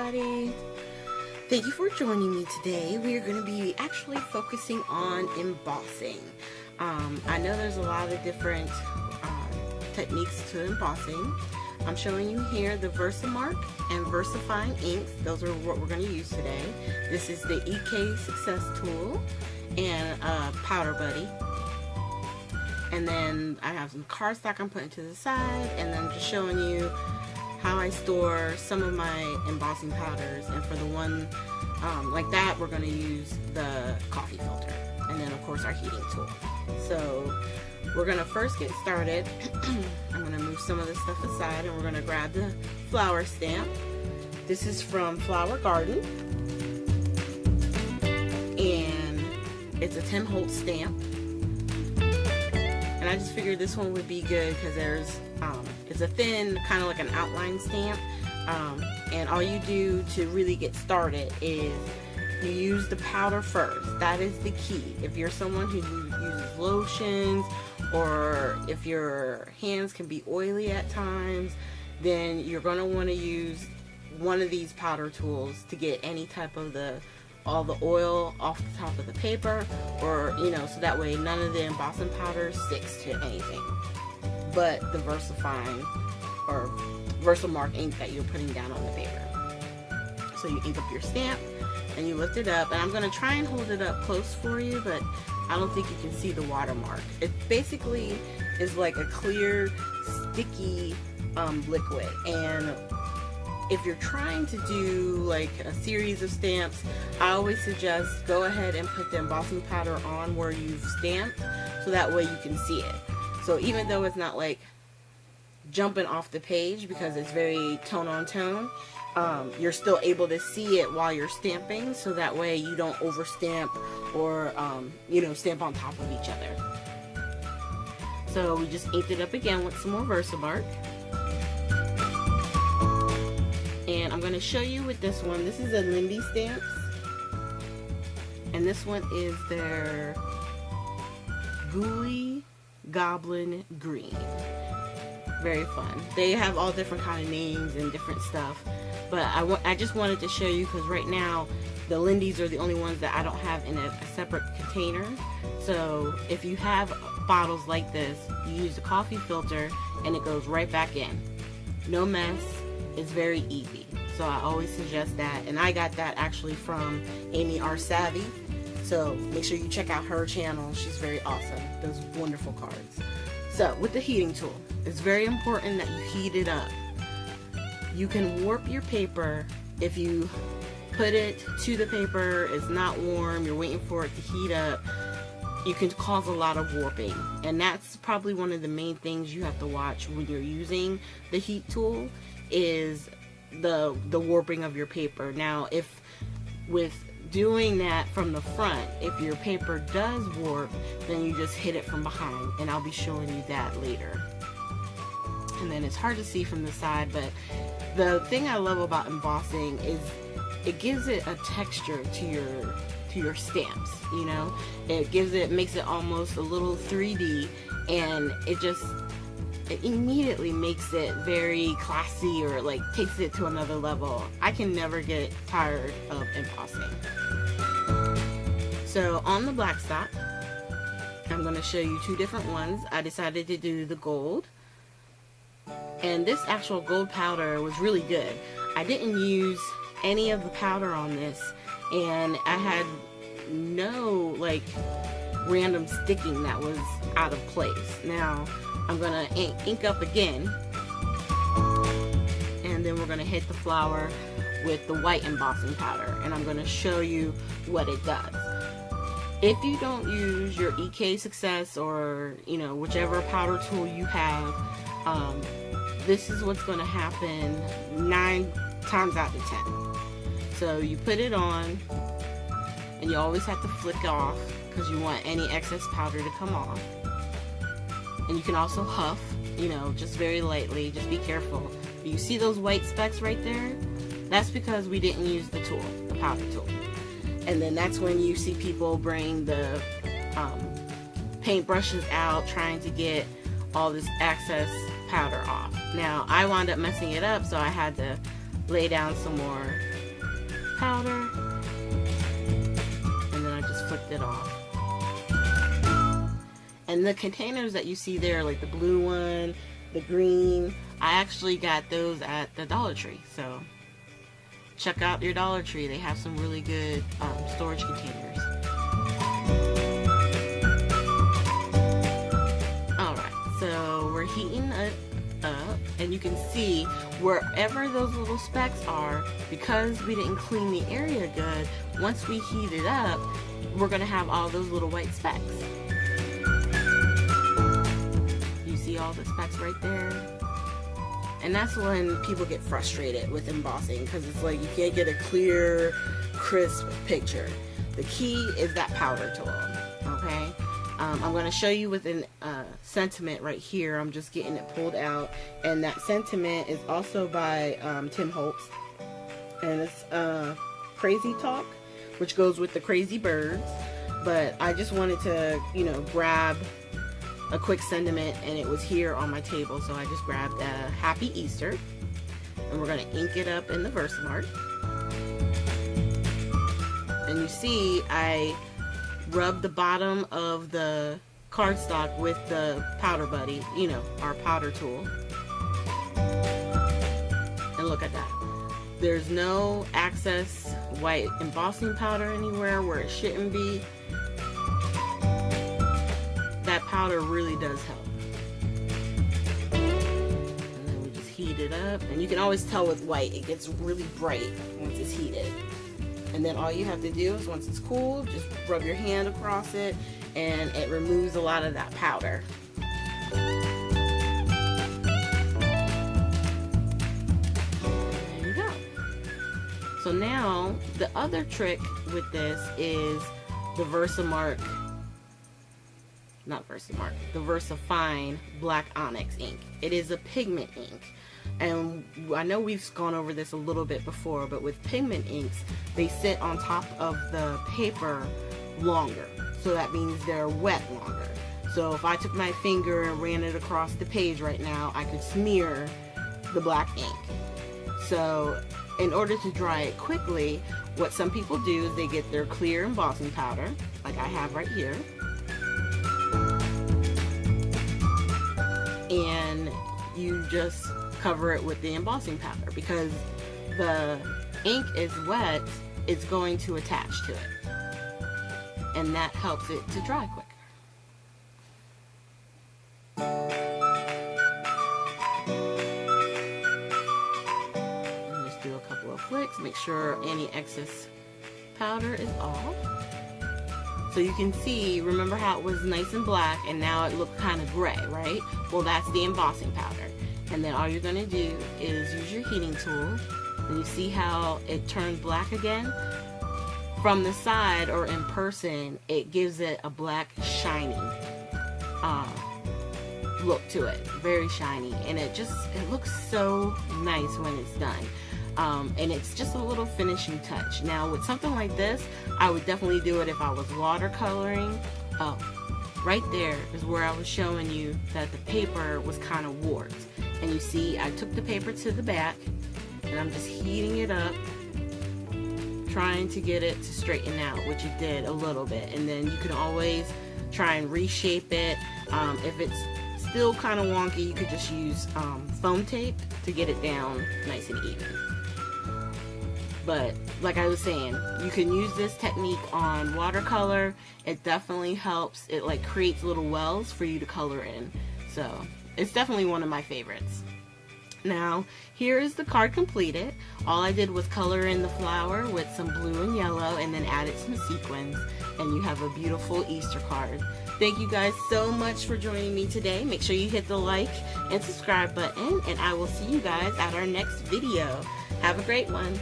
everybody. Thank you for joining me today. We are going to be actually focusing on embossing. I know there's a lot of different techniques to embossing. I'm showing you here the Versamark and VersaFine inks. Those are what we're going to use today. This is the EK Success Tool and Powder Buddy. And then I have some cardstock I'm putting to the side, and then just showing you how I store some of my embossing powders. And for the one like that, we're going to use the coffee filter, and then of course our heating tool. So we're going to first get started. I'm going to move some of this stuff aside, and we're going to grab the flower stamp. This is from Flower Garden, and it's a Tim Holtz stamp. And I just figured this one would be good because there's it's a thin, kind of like an outline stamp, and all you do to really get started is you use the powder first. That is the key. If you're someone who uses lotions, or if your hands can be oily at times, then you're going to want to use one of these powder tools to get any type of all the oil off the top of the paper, or so that way none of the embossing powder sticks to anything but the VersaFine or Versamark ink that you're putting down on the paper. So you ink up your stamp and you lift it up, and I'm going to try and hold it up close for you, but I don't think you can see the watermark. It basically is like a clear sticky liquid, and if you're trying to do like a series of stamps, I always suggest go ahead and put the embossing powder on where you've stamped, so that way you can see it. So even though it's not like jumping off the page because it's very tone on tone, you're still able to see it while you're stamping, so that way you don't overstamp or stamp on top of each other. So we just inked it up again with some more Versamark. And I'm going to show you with this one. This is a Lindy Stamps, and this one is their Gooey Goblin Green. Very fun. They have all different kind of names and different stuff, but I just wanted to show you because right now the Lindy's are the only ones that I don't have in a separate container. So if you have bottles like this, you use the coffee filter and it goes right back in. No mess. It's very easy. So I always suggest that, and I got that actually from Amy R. Savvy. So make sure you check out her channel. She's very awesome. Does wonderful cards. So with the heating tool, it's very important that you heat it up. You can warp your paper if you put it to the paper, it's not warm, you're waiting for it to heat up. You can cause a lot of warping, and that's probably one of the main things you have to watch when you're using the heat tool, is the warping of your paper. Now, if with doing that from the front, if your paper does warp, then you just hit it from behind, and I'll be showing you that later. And then it's hard to see from the side, but the thing I love about embossing is it gives it a texture to your stamps. It makes it almost a little 3D, and it immediately makes it very classy, or like takes it to another level. I can never get tired of embossing. So on the black stock, I'm going to show you two different ones. I decided to do the gold, and this actual gold powder was really good. I didn't use any of the powder on this, and I had no like random sticking that was out of place. Now I'm gonna ink up again, and then we're gonna hit the flower with the white embossing powder, and I'm gonna show you what it does. If you don't use your EK Success or whichever powder tool you have, this is what's gonna happen 9 times out of 10. So you put it on, and you always have to flick off because you want any excess powder to come off. And you can also huff, just very lightly. Just be careful. You see those white specks right there? That's because we didn't use the tool, the powder tool. And then that's when you see people bring the paint brushes out trying to get all this excess powder off. Now I wound up messing it up, so I had to lay down some more powder, and then I just flicked it off. And the containers that you see there, like the blue one, the green, I actually got those at the Dollar Tree. So check out your Dollar Tree. They have some really good storage containers. Alright, so we're heating it up, and you can see wherever those little specks are, because we didn't clean the area good, once we heat it up, we're going to have all those little white specks. All the specks right there, and that's when people get frustrated with embossing, because it's like you can't get a clear, crisp picture. The key is that powder tool. Okay, I'm going to show you with a sentiment right here. I'm just getting it pulled out, and that sentiment is also by Tim Holtz, and it's Crazy Talk, which goes with the Crazy Birds. But I just wanted to, you know, grab a quick sentiment, and it was here on my table, so I just grabbed a Happy Easter, and we're going to ink it up in the Versamark. And you see I rubbed the bottom of the cardstock with the powder buddy, you know, our powder tool, and look at that. There's no excess white embossing powder anywhere where it shouldn't be. That powder really does help. And then we just heat it up, and you can always tell with white, it gets really bright once it's heated. And then all you have to do is, once it's cool, just rub your hand across it, and it removes a lot of that powder. There you go. So now the other trick with this is the Versamark, not Versamark, the VersaFine Black Onyx ink. It is a pigment ink, and I know we've gone over this a little bit before, but with pigment inks, they sit on top of the paper longer, so that means they're wet longer. So if I took my finger and ran it across the page right now, I could smear the black ink. So in order to dry it quickly, what some people do is they get their clear embossing powder, like I have right here, and you just cover it with the embossing powder. Because the ink is wet, it's going to attach to it, and that helps it to dry quicker. And just do a couple of flicks, make sure any excess powder is off. So you can see, remember how it was nice and black and now it looked kind of gray, right? Well, that's the embossing powder. And then all you're going to do is use your heating tool, and you see how it turns black again? From the side or in person, it gives it a black shiny look to it, very shiny, and it looks so nice when it's done. And it's just a little finishing touch. Now with something like this, I would definitely do it if I was watercoloring. Oh, right there is where I was showing you that the paper was kind of warped. And you see, I took the paper to the back, and I'm just heating it up, trying to get it to straighten out, which it did a little bit. And then you can always try and reshape it. If it's still kind of wonky, you could just use foam tape to get it down nice and even. But like I was saying, you can use this technique on watercolor. It definitely helps. It like creates little wells for you to color in. So it's definitely one of my favorites. Now here is the card completed. All I did was color in the flower with some blue and yellow, and then added some sequins, and you have a beautiful Easter card. Thank you guys so much for joining me today. Make sure you hit the like and subscribe button, and I will see you guys at our next video. Have a great one.